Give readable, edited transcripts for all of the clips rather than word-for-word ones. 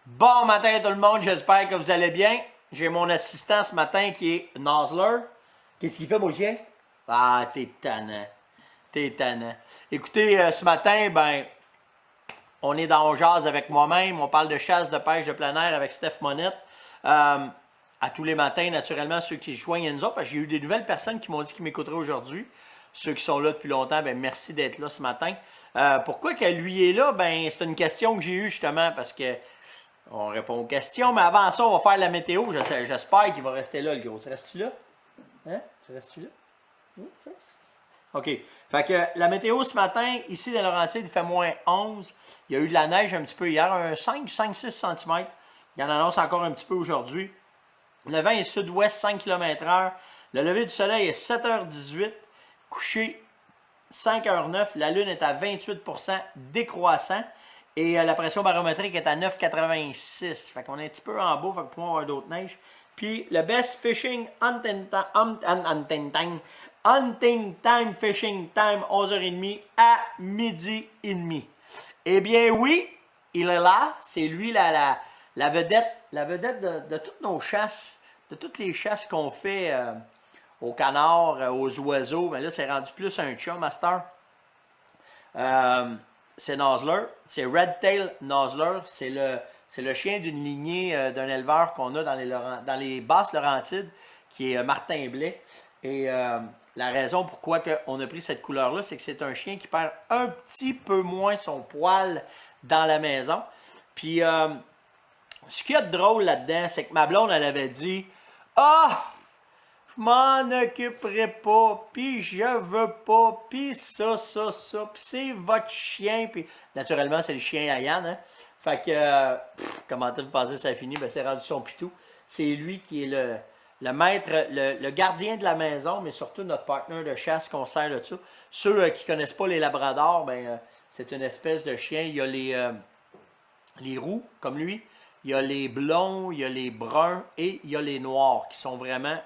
Bon matin tout le monde, j'espère que vous allez bien. J'ai mon assistant ce matin qui est Nosler. Qu'est-ce qu'il fait, mon chien? Ah, t'es tannant. T'es tannant. Écoutez, ce matin, on est dans On jase avec moi-même. On parle de chasse, de pêche, de plein air avec Steph Monette. À tous les matins, naturellement, ceux qui se joignent à nous autres, parce que j'ai eu des nouvelles personnes qui m'ont dit qu'ils m'écouteraient aujourd'hui. Ceux qui sont là depuis longtemps, merci d'être là ce matin. Pourquoi que lui est là? C'est une question que j'ai eue justement parce que on répond aux questions, mais avant ça, on va faire la météo. J'espère qu'il va rester là, le gros. Tu restes-tu là? Hein? Tu restes-tu là? Oui, fais. OK. Fait que la météo ce matin, ici dans Laurentides, il fait moins 11. Il y a eu de la neige un petit peu hier, un 5-6 cm. Il y en annonce encore un petit peu aujourd'hui. Le vent est sud-ouest, 5 km/h. Le lever du soleil est 7h18. Couché 5h09. La lune est à 28% décroissant. Et la pression barométrique est à 9,86. Fait qu'on est un petit peu en bas, fait qu'on peut avoir d'autres neiges. Puis le best fishing hunting time fishing time 11h30 à midi et demi. Eh bien oui, il est là. C'est lui la vedette de toutes nos chasses, de toutes les chasses qu'on fait aux canards, aux oiseaux. Mais là, c'est rendu plus un chum, master. C'est Nosler, c'est Redtail Nosler, c'est le chien d'une lignée d'un éleveur qu'on a dans les basses Laurentides, qui est Martin Blais. Et la raison pourquoi on a pris cette couleur-là, c'est que c'est un chien qui perd un petit peu moins son poil dans la maison. Puis, ce qu'il y a de drôle là-dedans, c'est que ma blonde, elle avait dit « Ah! Je m'en occuperai pas, puis je veux pas, puis ça, puis c'est votre chien, puis naturellement, c'est le chien à Yann, hein. Fait que, comment vous pensez que ça a fini? C'est rendu son pitou. C'est lui qui est le maître, le gardien de la maison, mais surtout notre partenaire de chasse qu'on sert là-dessus. Ceux qui connaissent pas les labradors, c'est une espèce de chien. Il y a les roux, comme lui, il y a les blonds, il y a les bruns et il y a les noirs, qui sont vraiment...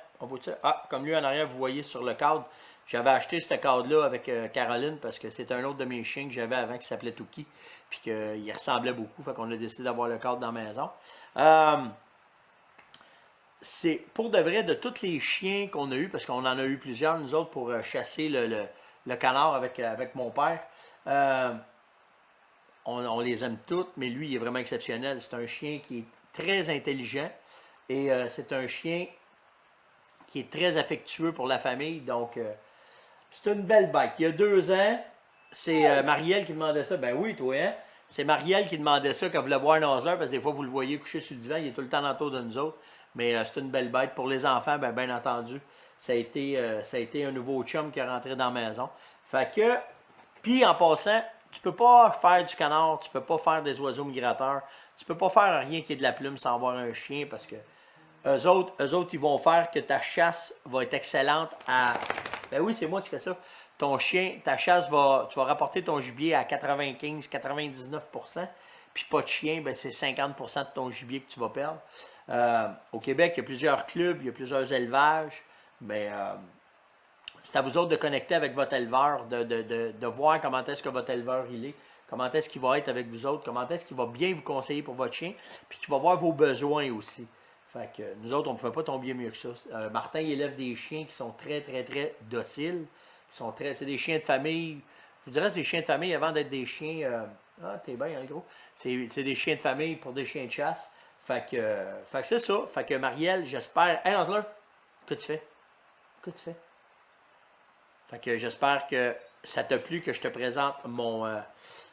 comme lui en arrière, vous voyez sur le cadre, j'avais acheté ce cadre-là avec Caroline parce que c'est un autre de mes chiens que j'avais avant qui s'appelait Tuki, puis qu'il ressemblait beaucoup, fait qu'on a décidé d'avoir le cadre dans la maison. C'est pour de vrai de tous les chiens qu'on a eu, parce qu'on en a eu plusieurs, nous autres, pour chasser le canard avec mon père. On les aime toutes, mais lui, il est vraiment exceptionnel. C'est un chien qui est très intelligent et c'est un chien qui est très affectueux pour la famille. Donc, c'est une belle bête. Il y a 2 ans, c'est Marielle qui demandait ça. Ben oui, toi, hein? C'est Marielle qui demandait ça quand vous voulait voir Nosler, parce que des fois, vous le voyez couché sur le divan, il est tout le temps autour de nous autres. Mais c'est une belle bête. Pour les enfants, bien entendu, ça a été un nouveau chum qui est rentré dans la maison. Fait que, puis en passant, tu peux pas faire du canard, tu peux pas faire des oiseaux migrateurs, tu peux pas faire rien qui est de la plume sans avoir un chien, parce que eux autres, ils vont faire que ta chasse va être excellente à... Ben oui, c'est moi qui fais ça. Ton chien, ta chasse tu vas rapporter ton gibier à 95-99%, puis pas de chien, c'est 50% de ton gibier que tu vas perdre. Au Québec, il y a plusieurs clubs, il y a plusieurs élevages, mais c'est à vous autres de connecter avec votre éleveur, de voir comment est-ce que votre éleveur il est, comment est-ce qu'il va être avec vous autres, comment est-ce qu'il va bien vous conseiller pour votre chien, puis qu'il va voir vos besoins aussi. Fait que nous autres, on ne pouvait pas tomber mieux que ça. Martin, il élève des chiens qui sont très, très, très dociles. C'est des chiens de famille. Je vous dirais, c'est des chiens de famille avant d'être des chiens... t'es bien, hein, gros. C'est des chiens de famille pour des chiens de chasse. Fait que c'est ça. Fait que Marielle, j'espère... Hey, Nosler, que tu fais? Que tu fais? Fait que j'espère que ça t'a plu, que je te présente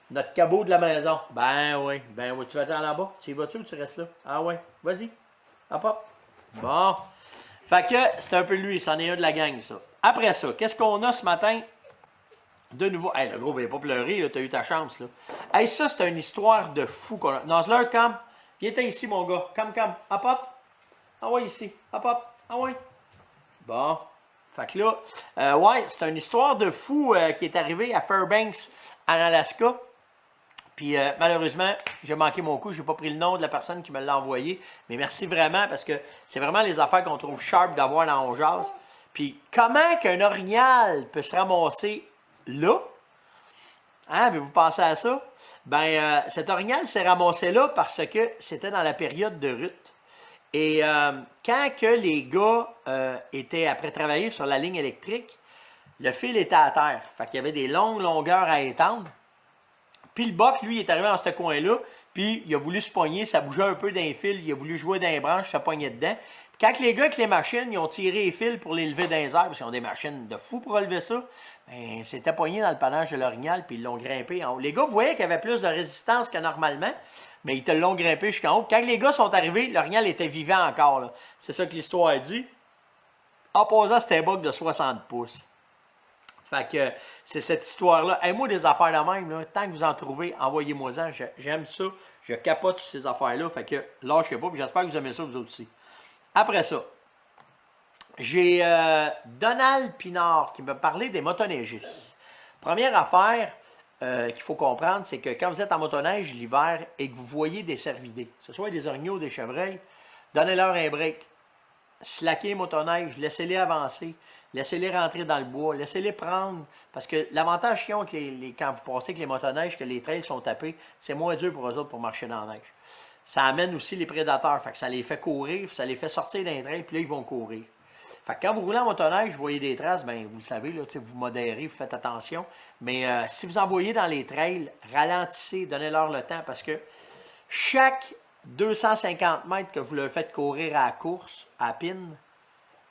notre cabot de la maison. Ben oui. Tu vas aller en bas? Tu y vas-tu ou tu restes là? Ah ouais, vas-y. Hop, hop. Bon. Fait que c'est un peu lui, c'en est un de la gang, ça. Après ça, qu'est-ce qu'on a ce matin? De nouveau. Hey, le gros, il va pas pleurer, t'as eu ta chance, là. Hey, ça, c'est une histoire de fou qu'on a. Nosler, come. Viens ici, mon gars. Come. Hop, hop. Ah ouais, ici. Hop, hop. Ah ouais. Bon. Fait que là, ouais, c'est une histoire de fou qui est arrivée à Fairbanks, en Alaska. Puis malheureusement, j'ai manqué mon coup, j'ai pas pris le nom de la personne qui me l'a envoyé. Mais merci vraiment, parce que c'est vraiment les affaires qu'on trouve sharp d'avoir dans On jase. Puis comment qu'un orignal peut se ramasser là? Hein, avez-vous pensé à ça? Ben, cet orignal s'est ramassé là parce que c'était dans la période de rut. Et quand que les gars étaient après travailler sur la ligne électrique, le fil était à terre. Fait qu'il y avait des longues longueurs à étendre. Puis le boc, lui, il est arrivé dans ce coin-là, puis il a voulu se pogner, ça bougeait un peu d'un fil, il a voulu jouer d'un branche, ça pognait dedans. Puis quand les gars avec les machines, ils ont tiré les fils pour les lever dans les airs, parce qu'ils ont des machines de fou pour relever ça, ben, c'était pogné dans le panache de l'orignal, puis ils l'ont grimpé en haut. Les gars voyaient qu'il y avait plus de résistance que normalement, mais ils te l'ont grimpé jusqu'en haut. Quand les gars sont arrivés, l'orignal était vivant encore, là. C'est ça que l'histoire dit. En posant, c'était un boc de 60 pouces. Fait que c'est cette histoire-là. Et moi, des affaires de même, là, tant que vous en trouvez, envoyez-moi-en. J'aime ça. Je capote sur ces affaires-là. Fait que lâchez pas. Puis j'espère que vous aimez ça, vous autres aussi. Après ça, j'ai Donald Pinard qui m'a parlé des motoneigistes. Première affaire qu'il faut comprendre, c'est que quand vous êtes en motoneige l'hiver et que vous voyez des cervidés, que ce soit des orignaux ou des chevreuils, donnez-leur un break. Slackez motoneige, laissez-les avancer. Laissez-les rentrer dans le bois, laissez-les prendre. Parce que l'avantage qu'ils ont quand vous passez avec les motoneiges, que les trails sont tapés, c'est moins dur pour eux autres pour marcher dans la neige. Ça amène aussi les prédateurs. Fait que ça les fait courir, ça les fait sortir d'un trail, puis là, ils vont courir. Fait que quand vous roulez en motoneige, vous voyez des traces, bien, vous le savez, là, vous modérez, vous faites attention. Mais si vous envoyez dans les trails, ralentissez, donnez-leur le temps, parce que chaque 250 mètres que vous leur faites courir à la course, à pin,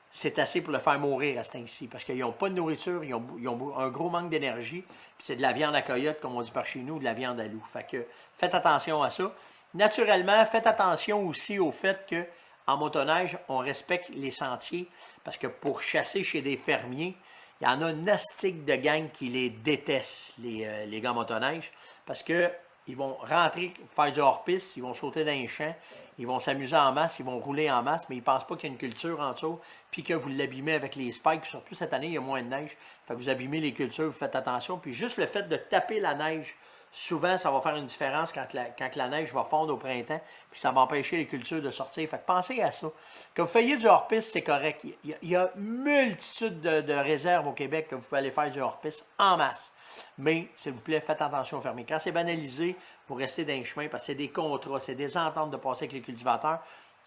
c'est assez pour le faire mourir à ce temps-ci. Parce qu'ils n'ont pas de nourriture, ils ont un gros manque d'énergie. Puis c'est de la viande à coyote, comme on dit par chez nous, de la viande à loup. Fait que faites attention à ça. Naturellement, faites attention aussi au fait que en motoneige, on respecte les sentiers. Parce que pour chasser chez des fermiers, il y en a une astique de gang qui les détestent, les gars en motoneige. Parce que ils vont rentrer, faire du hors-piste, ils vont sauter dans les champs, ils vont s'amuser en masse, ils vont rouler en masse, mais ils ne pensent pas qu'il y a une culture en dessous, puis que vous l'abîmez avec les spikes, puis surtout cette année, il y a moins de neige, fait que vous abîmez les cultures, vous faites attention, puis juste le fait de taper la neige, souvent, ça va faire une différence quand la neige va fondre au printemps, puis ça va empêcher les cultures de sortir. Fait que pensez à ça. Que vous fassiez du hors-piste, c'est correct. Il y a multitude de réserves au Québec que vous pouvez aller faire du hors-piste en masse. Mais, s'il vous plaît, faites attention aux fermiers. Quand c'est banalisé, vous restez dans les chemins parce que c'est des contrats, c'est des ententes de passer avec les cultivateurs.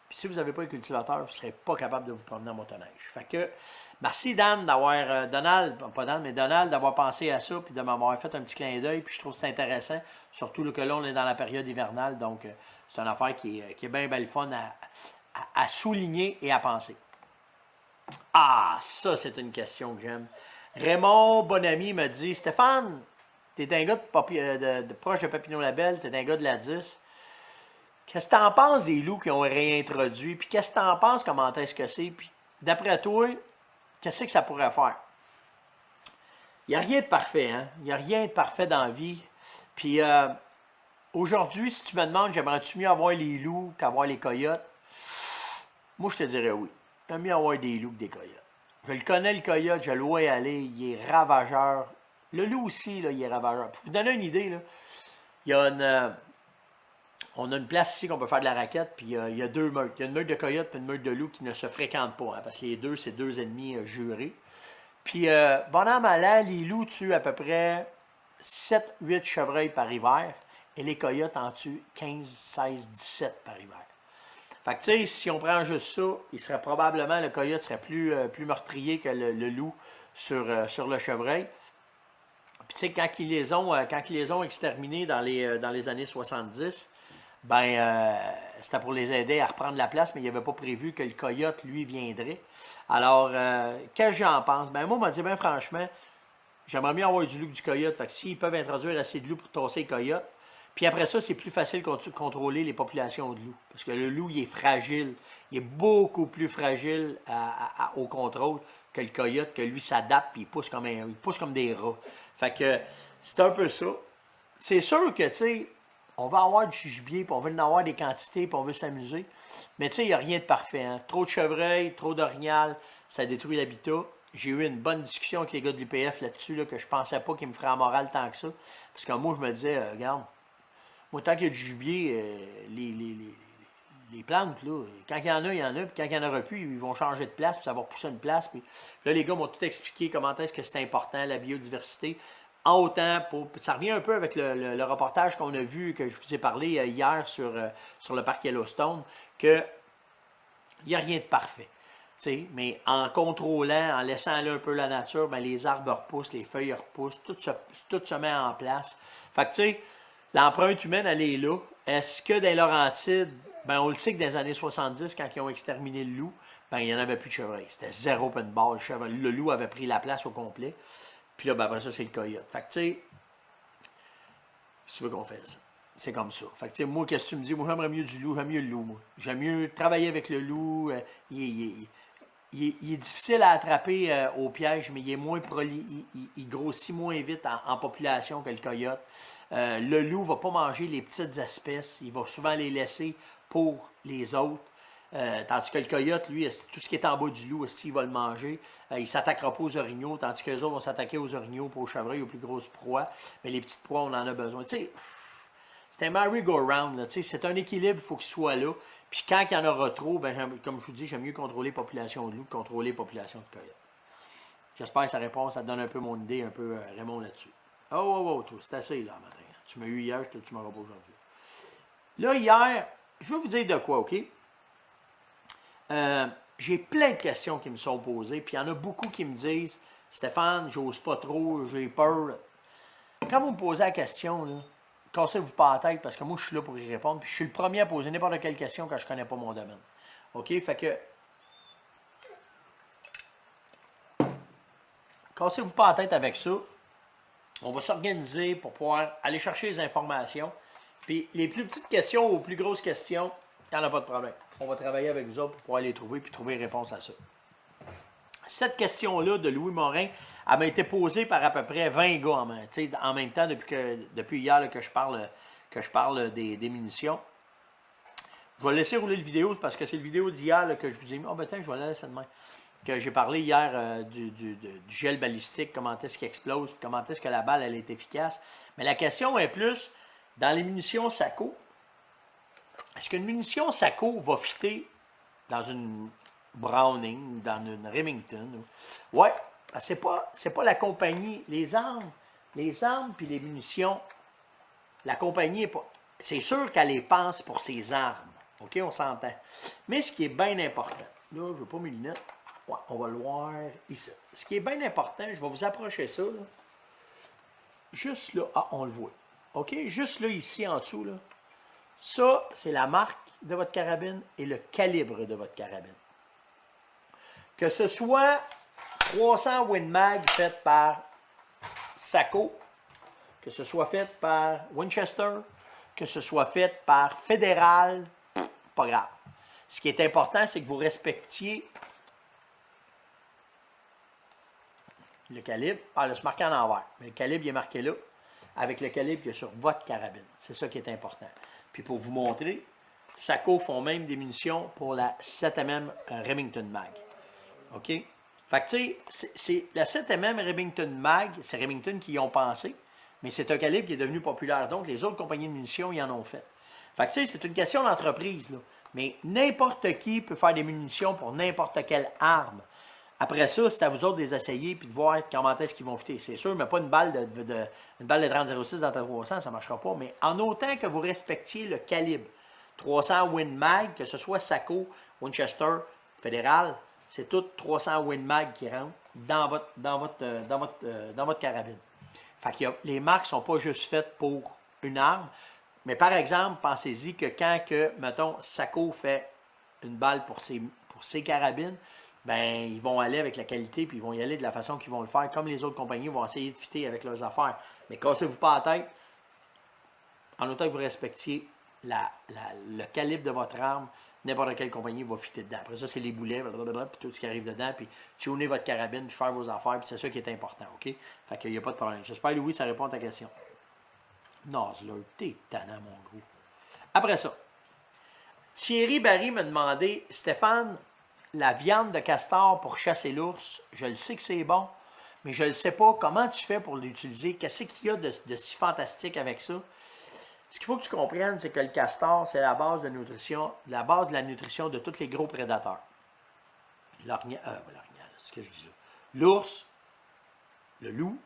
Puis si vous n'avez pas les cultivateurs, vous ne serez pas capable de vous promener en motoneige. Fait que, merci Dan d'avoir, Donald, pas Dan, mais Donald d'avoir pensé à ça, puis de m'avoir fait un petit clin d'œil, puis je trouve que c'est intéressant, surtout que là, on est dans la période hivernale, donc c'est une affaire qui est bien, bien le fun à souligner et à penser. Ah, ça, c'est une question que j'aime. Raymond Bonami me dit, Stéphane, t'es un gars proche de Papineau Labelle, t'es un gars de la 10. Qu'est-ce que t'en penses des loups qui ont réintroduit? Puis qu'est-ce que t'en penses, comment est-ce que c'est? Puis d'après toi, qu'est-ce que ça pourrait faire? Il n'y a rien de parfait, hein? Il n'y a rien de parfait dans la vie. Puis aujourd'hui, si tu me demandes, j'aimerais-tu mieux avoir les loups qu'avoir les coyotes? Moi, je te dirais oui. J'aime mieux avoir des loups que des coyotes. Je le connais, le coyote, je le vois aller, il est ravageur. Le loup aussi, là, il est ravageur. Pour vous donner une idée, là, il y a on a une place ici qu'on peut faire de la raquette, puis il y a deux meutes. Il y a une meute de coyotes et une meute de loups qui ne se fréquentent pas, hein, parce que les deux, c'est deux ennemis jurés. Puis, bon an, mal an, les loups tuent à peu près 7-8 chevreuils par hiver, et les coyotes en tuent 15, 16, 17 par hiver. Fait que, tu sais, si on prend juste ça, il serait probablement, le coyote serait plus meurtrier que le loup sur le chevreuil. Puis, tu sais, quand ils les ont exterminés dans les années 70, c'était pour les aider à reprendre la place, mais il n'avait pas prévu que le coyote, lui, viendrait. Alors, qu'est-ce que j'en pense? Ben, moi, on m'a dit, ben, franchement, j'aimerais mieux avoir du loup que du coyote. Fait que s'ils peuvent introduire assez de loups pour tasser les coyotes, puis après ça, c'est plus facile de contrôler les populations de loups. Parce que le loup, il est fragile. Il est beaucoup plus fragile au contrôle que le coyote, que lui s'adapte et il pousse comme des rats. Fait que c'est un peu ça. C'est sûr que, tu sais, on va avoir du gibier, puis on veut en avoir des quantités, puis on veut s'amuser. Mais tu sais, il n'y a rien de parfait. Hein? Trop de chevreuils, trop d'orignal, ça détruit l'habitat. J'ai eu une bonne discussion avec les gars de l'UPF là-dessus, là, que je pensais pas qu'ils me feraient en morale tant que ça. Parce que moi, je me disais, regarde, moi, tant qu'il y a du gibier, les plantes, là, quand il y en a, il y en a, puis quand il n'y en aura plus, ils vont changer de place, puis ça va repousser une place. Puis là, les gars m'ont tout expliqué comment est-ce que c'est important, la biodiversité. en autant, ça revient un peu avec le reportage qu'on a vu, que je vous ai parlé hier sur le parc Yellowstone, qu'il n'y a rien de parfait. T'sais, mais en contrôlant, en laissant aller un peu la nature, ben les arbres repoussent, les feuilles repoussent, tout se met en place. Fait que tu sais, l'empreinte humaine, elle est là. Est-ce que dans les Laurentides, ben on le sait que dans les années 70, quand ils ont exterminé le loup, ben il n'y en avait plus de chevreuil. C'était zéro open bar. Le loup avait pris la place au complet. Puis là, ben après ça, c'est le coyote. Fait que tu sais, si tu veux qu'on fasse ça. C'est comme ça. Fait que, tu sais, moi, qu'est-ce que tu me dis? Moi, j'aimerais mieux du loup. J'aime mieux le loup, moi. J'aime mieux travailler avec le loup. Il est difficile à attraper au piège, mais il est moins il grossit moins vite en population que le coyote. Le loup ne va pas manger les petites espèces. Il va souvent les laisser pour les autres. Tandis que le coyote, lui, tout ce qui est en bas du loup, aussi, il va le manger. Il ne s'attaquera pas aux orignaux, tandis que les autres vont s'attaquer aux orignaux, pas aux chevreuils, aux plus grosses proies. Mais les petites proies, on en a besoin. Tu sais, c'est un merry-go-round. C'est un équilibre, il faut qu'il soit là. Puis quand il y en aura trop, ben, comme je vous dis, j'aime mieux contrôler la population de loups que contrôler la population de coyotes. J'espère que ça répond, ça te donne un peu mon idée, un peu Raymond là-dessus. Oh, toi, c'est assez là, matin. Tu m'as eu hier, tu m'auras pas aujourd'hui. Là, hier, je vais vous dire de quoi, OK? J'ai plein de questions qui me sont posées, puis il y en a beaucoup qui me disent Stéphane, j'ose pas trop, j'ai peur. Quand vous me posez la question, là, cassez-vous pas la tête parce que moi, je suis là pour y répondre. Puis je suis le premier à poser n'importe quelle question quand je ne connais pas mon domaine. OK? Fait que. Cassez-vous pas la tête avec ça. On va s'organiser pour pouvoir aller chercher les informations. Puis les plus petites questions aux plus grosses questions, il n'y en a pas de problème. On va travailler avec vous autres pour pouvoir les trouver puis trouver réponse à ça. Cette question-là de Louis Morin, elle m'a été posée par à peu près 20 gars en même temps depuis hier là, que je parle des munitions. Je vais laisser rouler la vidéo parce que c'est la vidéo d'hier que je vous ai mis. Je vais la laisser demain. Que j'ai parlé hier du gel balistique, comment est-ce qu'il explose, comment est-ce que la balle elle est efficace. Mais la question est plus, dans les munitions SACO, est-ce qu'une munition SACO va fitter dans une Browning, dans une Remington? Ouais, c'est pas la compagnie. Les armes puis les munitions, la compagnie est pas. C'est sûr qu'elle les pense pour ses armes. OK, on s'entend. Mais ce qui est bien important, là, je ne veux pas mes lunettes. Ouais, on va le voir ici. Ce qui est bien important, je vais vous approcher ça. Là. Juste là, on le voit. OK, juste là, ici, en dessous, là. Ça, c'est la marque de votre carabine et le calibre de votre carabine. Que ce soit 300 Win Mag fait par SACO, que ce soit fait par Winchester, que ce soit fait par Fédéral, pas grave. Ce qui est important, c'est que vous respectiez le calibre. Là, c'est marqué en envers, mais le calibre il est marqué là, avec le calibre qu'il y a sur votre carabine. C'est ça qui est important. Puis pour vous montrer, SACO font même des munitions pour la 7mm Remington Mag. OK? Fait que tu sais, c'est la 7mm Remington Mag, c'est Remington qui y ont pensé, mais c'est un calibre qui est devenu populaire. Donc, les autres compagnies de munitions y en ont fait. Fait que tu sais, c'est une question d'entreprise, là. Mais n'importe qui peut faire des munitions pour n'importe quelle arme. Après ça, c'est à vous autres de les essayer et de voir comment est-ce qu'ils vont fitter. C'est sûr, mais pas une balle de 30-06 dans ta 300, ça ne marchera pas. Mais en autant que vous respectiez le calibre, 300 Win Mag, que ce soit SACO, Winchester, Fédéral, c'est tout 300 Win Mag qui rentrent dans votre carabine. Fait que les marques ne sont pas juste faites pour une arme. Mais par exemple, pensez-y que quand, mettons, SACO fait une balle pour ses carabines, ben ils vont aller avec la qualité, puis ils vont y aller de la façon qu'ils vont le faire, comme les autres compagnies vont essayer de fitter avec leurs affaires. Mais cassez-vous pas la tête, en autant que vous respectiez le calibre de votre arme, n'importe quelle compagnie va fitter dedans. Après ça, c'est les boulets, puis tout ce qui arrive dedans, puis tuner votre carabine, puis faire vos affaires, puis c'est ça qui est important, OK? Fait qu'il n'y a pas de problème. J'espère, Louis, ça répond à ta question. Nozzler, t'es tannant, mon gros. Après ça, Thierry Barry m'a demandé, Stéphane, la viande de castor pour chasser l'ours, je le sais que c'est bon, mais je ne sais pas comment tu fais pour l'utiliser. Qu'est-ce qu'il y a de si fantastique avec ça? Ce qu'il faut que tu comprennes, c'est que le castor, c'est la base de nutrition, la base de la nutrition de tous les gros prédateurs. L'orignal, c'est ce que je dis là. L'ours, le loup,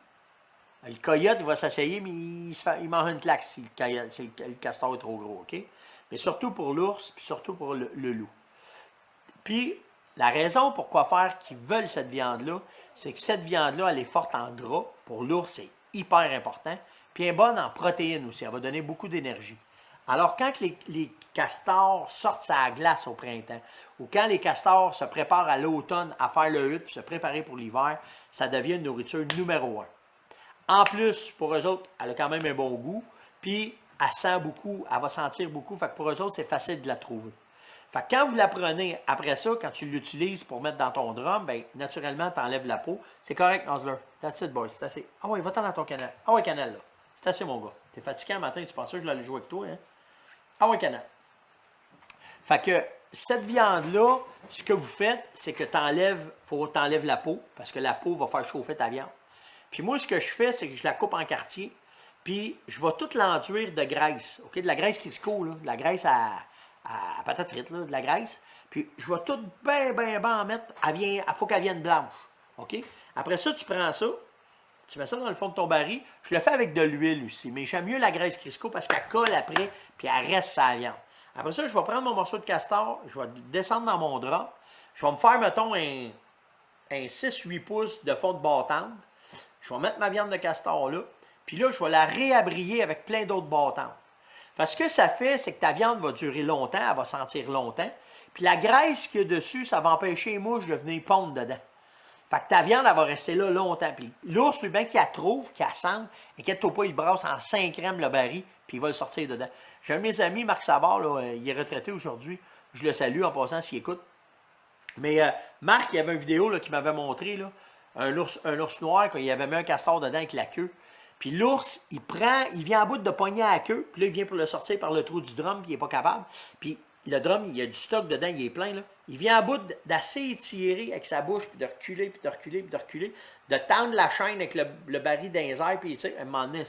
Le coyote, il va s'asseyer, mais il mange une claque si le castor est trop gros, OK? Mais surtout pour l'ours, puis surtout pour le loup. Puis, la raison pourquoi faire qu'ils veulent cette viande-là, c'est que cette viande-là, elle est forte en gras. Pour l'ours, c'est hyper important. Puis, elle est bonne en protéines aussi. Elle va donner beaucoup d'énergie. Alors, quand les castors sortent sa glace au printemps, ou quand les castors se préparent à l'automne à faire le hutte, puis se préparer pour l'hiver, ça devient une nourriture numéro un. En plus, pour eux autres, elle a quand même un bon goût. Puis, elle sent beaucoup, elle va sentir beaucoup. Fait que pour eux autres, c'est facile de la trouver. Fait que quand vous la prenez, après ça, quand tu l'utilises pour mettre dans ton drum, bien, naturellement, tu enlèves la peau. C'est correct, Nosler. That's it, boy. C'est assez. Ah ouais, va-t'en dans ton canal. Ah ouais, canal, là. C'est assez, mon gars. T'es fatigué un matin, tu pensais que je l'allais jouer avec toi, hein? Ah ouais, canal. Fait que cette viande-là, ce que vous faites, c'est que faut t'enlèves la peau, parce que la peau va faire chauffer ta viande. Puis moi, ce que je fais, c'est que je la coupe en quartiers, puis je vais toute l'enduire de graisse, OK? De la graisse Crisco, là, de la graisse à patate frite, là, de la graisse. Puis je vais tout bien en mettre. Il faut qu'elle vienne blanche, OK? Après ça, tu prends ça, tu mets ça dans le fond de ton baril. Je le fais avec de l'huile aussi, mais j'aime mieux la graisse Crisco parce qu'elle colle après, puis elle reste sa viande. Après ça, je vais prendre mon morceau de castor, je vais descendre dans mon drap. Je vais me faire, mettons, un 6-8 pouces de fond de bâtande. Je vais mettre ma viande de castor là. Puis là, je vais la réabrier avec plein d'autres bâtandes. Parce que ça fait, c'est que ta viande va durer longtemps, elle va sentir longtemps. Puis la graisse qu'il y a dessus, ça va empêcher les mouches de venir pondre dedans. Fait que ta viande, elle va rester là longtemps. Puis l'ours, lui, bien qu'il la trouve, qu'il la sente, inquiète-toi pas, il brasse en 5 crèmes le baril, puis il va le sortir dedans. J'ai un de mes amis, Marc Savard, là, il est retraité aujourd'hui. Je le salue en passant s'il écoute. Mais Marc, il y avait une vidéo là, qui m'avait montré là, un ours noir, quand il avait mis un castor dedans avec la queue. Puis l'ours, il vient en bout de pogner à la queue, puis là, il vient pour le sortir par le trou du drum, puis il n'est pas capable. Puis le drum, il y a du stock dedans, il est plein, là. Il vient à bout d'assez étirer avec sa bouche, puis de reculer, puis de reculer, puis de reculer, de tendre la chaîne avec le baril dans les airs, puis tu sais, à un moment donné,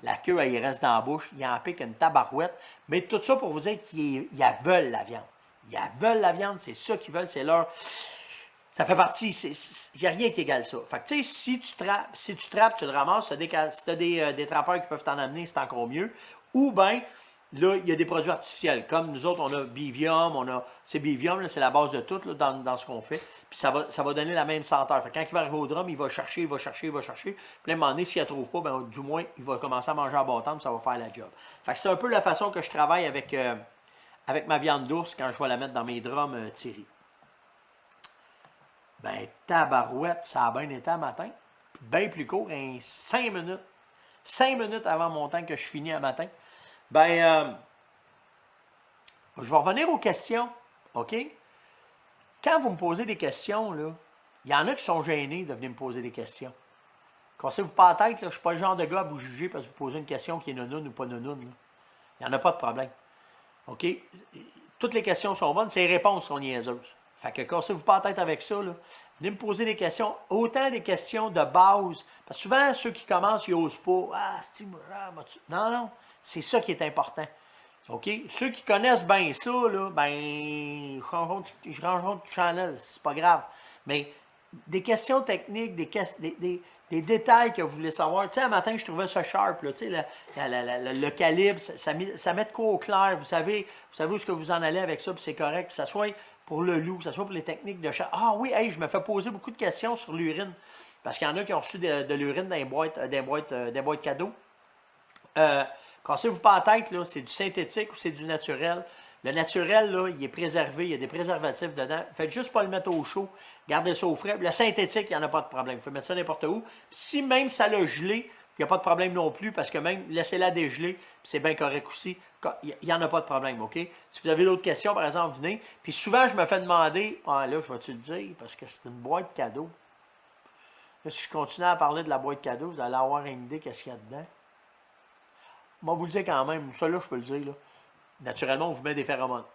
la queue, elle, il reste dans la bouche, il en pique une tabarouette. Mais tout ça pour vous dire qu'ils veulent la viande. Ils veulent la viande, c'est ça qu'ils veulent, c'est leur... Ça fait partie, il n'y a rien qui égale ça. Fait que tu sais, si tu trappes, tu le ramasses, si tu as des trappeurs qui peuvent t'en amener, c'est encore mieux. Ou bien, là, il y a des produits artificiels. Comme nous autres, on a Bivium, c'est Bivium, c'est la base de tout là, dans ce qu'on fait. Puis ça va donner la même senteur. Fait que quand il va arriver au drum, il va chercher. Puis à un moment donné, s'il ne la trouve pas, ben, du moins, il va commencer à manger à bâton, puis ça va faire la job. Fait que c'est un peu la façon que je travaille avec ma viande d'ours quand je vais la mettre dans mes drums tirés. Ben, tabarouette, ça a bien été à matin. Bien plus court, 5 minutes. 5 minutes avant mon temps que je finis à matin. Ben, je vais revenir aux questions. OK? Quand vous me posez des questions, là, il y en a qui sont gênés de venir me poser des questions. Cassez-vous pas la tête, là, je ne suis pas le genre de gars à vous juger parce que vous posez une question qui est nounoune ou pas nounoune. Là. Il n'y en a pas de problème. OK? Toutes les questions sont bonnes, ces réponses sont niaiseuses. Fait que cassez-vous pas la tête avec ça. Là. Venez me poser des questions, autant des questions de base. Parce que souvent, ceux qui commencent, ils n'osent pas. Non, c'est ça qui est important. OK? Ceux qui connaissent bien ça, là, ben, je rangerai de channel, c'est pas grave. Mais des questions techniques, des détails que vous voulez savoir. Tu sais, un matin, je trouvais ça sharp, là, tu sais, le calibre, ça met de quoi au clair. Vous savez où est-ce que vous en allez avec ça, puis c'est correct. Puis ça soit pour le loup, que ce soit pour les techniques de chat. Ah oui, hey, je me fais poser beaucoup de questions sur l'urine. Parce qu'il y en a qui ont reçu de l'urine dans des boîtes cadeaux. Cassez-vous pas la tête, là, c'est du synthétique ou c'est du naturel. Le naturel, là, il est préservé, il y a des préservatifs dedans. Faites juste pas le mettre au chaud, gardez ça au frais. Le synthétique, il n'y en a pas de problème. Vous pouvez mettre ça n'importe où. Puis si même ça l'a gelé, il n'y a pas de problème non plus, parce que même laissez-la dégeler, puis c'est bien correct aussi. Il n'y en a pas de problème, OK? Si vous avez d'autres questions, par exemple, venez. Puis souvent, je me fais demander, ah là, je vais-tu le dire, parce que c'est une boîte cadeau. Là, si je continue à parler de la boîte cadeau, vous allez avoir une idée qu'est-ce qu'il y a dedans. Moi, vous le dire quand même, ça là, je peux le dire, là. Naturellement, on vous met des phéromones.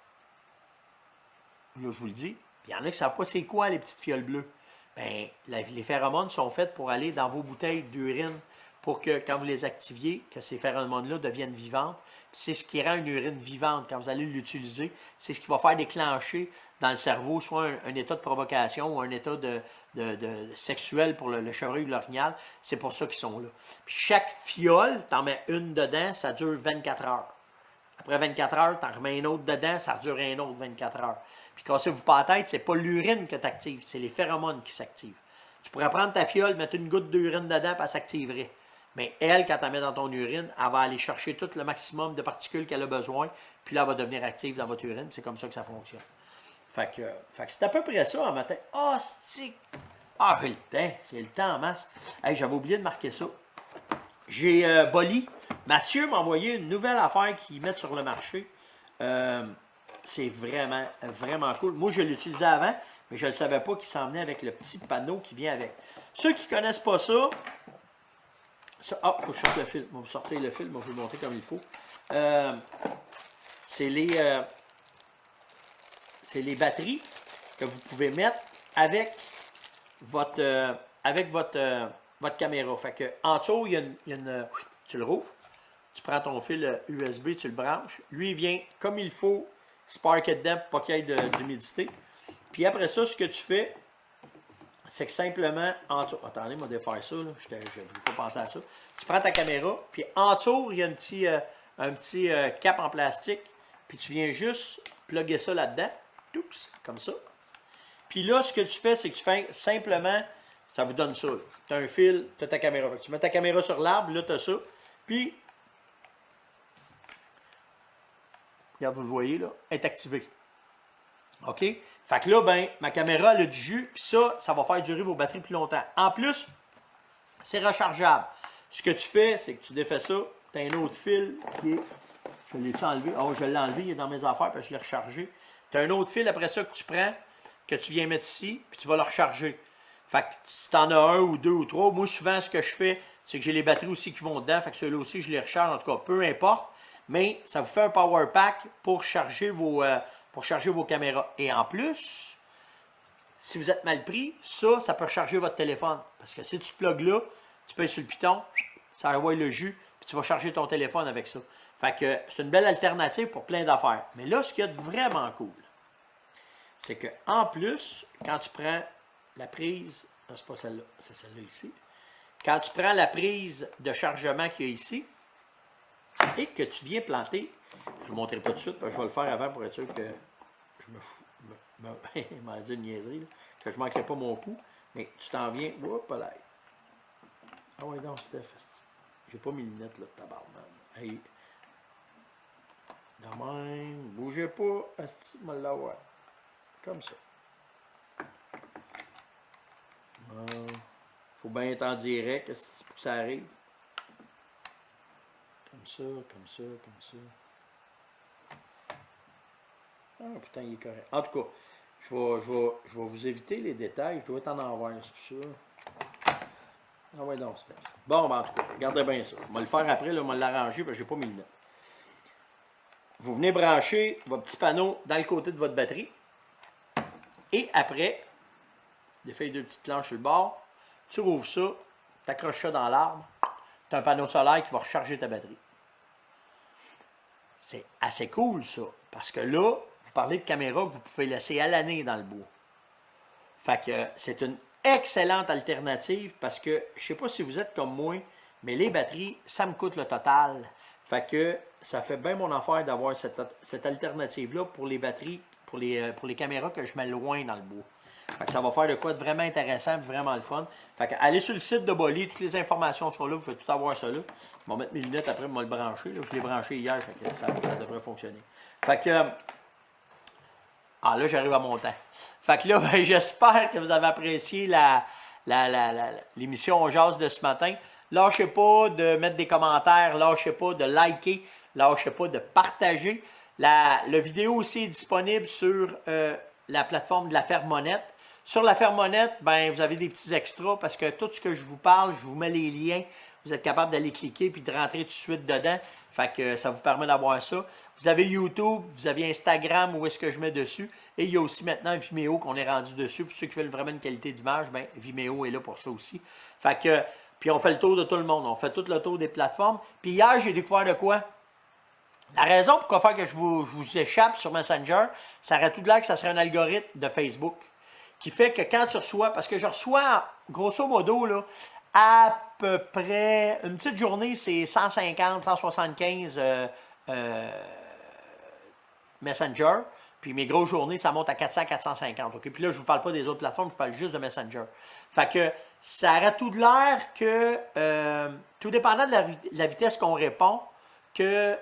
Là, je vous le dis. Il y en a qui ne savent pas c'est quoi les petites fioles bleues. Bien, les phéromones sont faites pour aller dans vos bouteilles d'urine pour que quand vous les activiez, que ces phéromones-là deviennent vivantes. C'est ce qui rend une urine vivante quand vous allez l'utiliser. C'est ce qui va faire déclencher dans le cerveau soit un état de provocation ou un état de sexuel pour le chevreuil ou l'orignal. C'est pour ça qu'ils sont là. Puis chaque fiole, tu en mets une dedans, ça dure 24 heures. Après 24 heures, tu en remets une autre dedans, ça dure un autre 24 heures. Puis cassez-vous pas la tête, c'est pas l'urine que tu actives, c'est les phéromones qui s'activent. Tu pourrais prendre ta fiole, mettre une goutte d'urine dedans, puis elle s'activerait. Mais elle, quand tu la mets dans ton urine, elle va aller chercher tout le maximum de particules qu'elle a besoin, puis là, elle va devenir active dans votre urine. C'est comme ça que ça fonctionne. Fait que c'est à peu près ça en matin. Ah, c'est... Ah, j'ai le temps. C'est le temps en masse. Hey, j'avais oublié de marquer ça. J'ai Bolly. Mathieu m'a envoyé une nouvelle affaire qu'ils mettent sur le marché. C'est vraiment, vraiment cool. Moi, je l'utilisais avant, mais je ne savais pas qu'il s'en venait avec le petit panneau qui vient avec. Ceux qui ne connaissent pas ça, ah, il faut que je sorte le fil. On va sortir le fil, on va vous le montrer comme il faut. C'est les batteries que vous pouvez mettre avec votre caméra. Fait que en dessous, il y a une tu le rouvres, tu prends ton fil USB, tu le branches. Lui, il vient comme il faut, sparker dedans pour pas qu'il y ait d'humidité. Puis après ça, ce que tu fais, c'est que simplement, en dessous, attendez, moi défaire ça, je ne vais pas penser à ça. Tu prends ta caméra, puis en dessous, il y a un petit cap en plastique, puis tu viens juste plugger ça là-dedans, comme ça. Puis là, ce que tu fais, c'est que tu fais simplement, ça vous donne ça. Tu as un fil, tu as ta caméra. Tu mets ta caméra sur l'arbre, là, tu as ça. Puis, regarde, vous le voyez, là, elle est activée. OK? Fait que là, ben, ma caméra, elle a du jus, puis ça va faire durer vos batteries plus longtemps. En plus, c'est rechargeable. Ce que tu fais, c'est que tu défais ça, tu as un autre fil qui est... Je l'ai-tu enlevé? Oh, je l'ai enlevé, il est dans mes affaires, parce que je l'ai rechargé. Tu as un autre fil après ça que tu prends, que tu viens mettre ici, puis tu vas le recharger. Fait que si tu en as un ou deux ou trois, moi souvent ce que je fais, c'est que j'ai les batteries aussi qui vont dedans, fait que ceux-là aussi je les recharge, en tout cas, peu importe, mais ça vous fait un power pack pour charger vos caméras. Et en plus, si vous êtes mal pris, ça peut recharger votre téléphone. Parce que si tu plugues là, tu payes sur le piton, ça envoie le jus, puis tu vas charger ton téléphone avec ça. Fait que c'est une belle alternative pour plein d'affaires. Mais là, ce qu'il y a de vraiment cool, c'est qu'en plus, quand tu prends la prise, non, c'est pas celle-là, c'est celle-là ici. Quand tu prends la prise de chargement qu'il y a ici, et que tu viens planter, je ne vous le montrerai pas tout de suite, parce que je vais le faire avant pour être sûr que je me fous, il m'a dit une niaiserie, là, que je ne manquerai pas mon coup, mais tu t'en viens, hop là. Ah ouais, donc, Steph, j'ai pas mes lunettes, là, de tabarnak. Hey. De même, bougez pas, asti, moi l'avoir. Comme ça. Faut bien être en direct pour que ça arrive. Comme ça, comme ça, comme ça. Ah putain, il est correct. En tout cas, je vais vous éviter les détails. Je dois être en envers, c'est pour ça. Ah ouais, donc, Steph. Bon, ben, en tout cas, regardez bien ça. On va le faire après, là, on va l'arranger parce que j'ai pas mes lunettes. Vous venez brancher votre petit panneau dans le côté de votre batterie. Et après, défais les deux petites planches sur le bord, tu rouvres ça, tu accroches ça dans l'arbre, tu as un panneau solaire qui va recharger ta batterie. C'est assez cool ça, parce que là, vous parlez de caméra que vous pouvez laisser à l'année dans le bois. Fait que c'est une excellente alternative parce que, je ne sais pas si vous êtes comme moi, mais les batteries, ça me coûte le total. Fait que ça fait bien mon affaire d'avoir cette alternative-là pour les batteries, pour les caméras que je mets loin dans le bois. Fait que ça va faire de quoi de vraiment intéressant et vraiment le fun. Fait que allez sur le site de Bolly, toutes les informations sont là, vous pouvez tout avoir ça là. Je vais mettre mes lunettes après, je vais le brancher. Là. Je l'ai branché hier, fait que ça devrait fonctionner. Fait que. Ah là, j'arrive à mon temps. Fait que là, ben, j'espère que vous avez apprécié l'émission On Jase de ce matin. Lâchez pas de mettre des commentaires, lâchez pas de liker, lâchez pas de partager. La vidéo aussi est disponible sur la plateforme de la Fermonette. Sur la Fermonette, ben, vous avez des petits extras parce que tout ce que je vous parle, je vous mets les liens. Vous êtes capable d'aller cliquer puis de rentrer tout de suite dedans. Fait que ça vous permet d'avoir ça. Vous avez YouTube, vous avez Instagram où est-ce que je mets dessus. Et il y a aussi maintenant Vimeo qu'on est rendu dessus. Pour ceux qui veulent vraiment une qualité d'image, ben, Vimeo est là pour ça aussi. Fait que Puis on fait le tour de tout le monde. On fait tout le tour des plateformes. Puis hier, j'ai découvert de quoi? La raison pourquoi faire que je vous échappe sur Messenger, ça aurait tout de l'air que ça serait un algorithme de Facebook qui fait que quand tu reçois, parce que je reçois, grosso modo, là, à peu près, une petite journée, c'est 150, 175 Messenger. Puis mes grosses journées, ça monte à 400, 450. OK? Puis là, je ne vous parle pas des autres plateformes, je parle juste de Messenger. Fait que ça aurait tout de l'air que, tout dépendant de la vitesse qu'on répond, que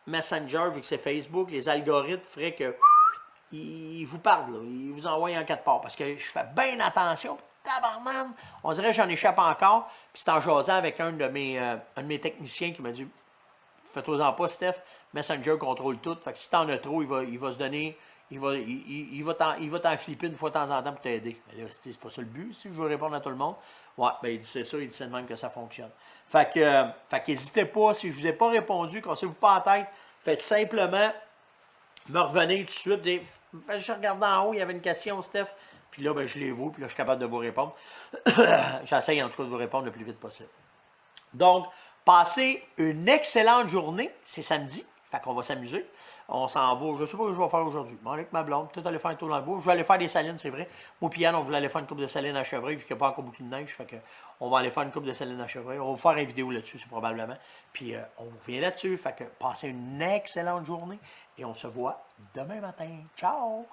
Messenger, vu que c'est Facebook, les algorithmes feraient que ils vous parlent, là, ils vous envoient en quatre parts. Parce que je fais bien attention. Tabarnan, on dirait que j'en échappe encore. Puis c'est en jasant avec un de mes techniciens qui m'a dit fais-toi-en pas, Steph, Messenger contrôle tout. Fait que si t'en as trop, il va se donner. Il va t'en flipper une fois de temps en temps pour t'aider. Mais là, c'est pas ça le but, si je veux répondre à tout le monde. Ouais, ben il dit c'est ça, il dit c'est de même que ça fonctionne. Fait que n'hésitez pas, si je vous ai pas répondu, cassez-vous pas la tête, faites simplement me revenir tout de suite. Je regardais en haut, il y avait une question, Steph. Puis là, ben, je les vois, puis là, je suis capable de vous répondre. J'essaye en tout cas de vous répondre le plus vite possible. Donc, passez une excellente journée. C'est samedi. Fait qu'on va s'amuser. On s'en va. Je ne sais pas ce que je vais faire aujourd'hui. Bon, avec ma blonde, peut-être aller faire un tour dans le bois. Je vais aller faire des salines, c'est vrai. Moi et Yann, on voulait aller faire une coupe de salines à Chevreuil, vu qu'il n'y a pas encore beaucoup de neige. Fait que on va aller faire une coupe de salines à Chevreuil. On va faire une vidéo là-dessus, c'est probablement. Puis on revient là-dessus. Fait que passez une excellente journée et on se voit demain matin. Ciao!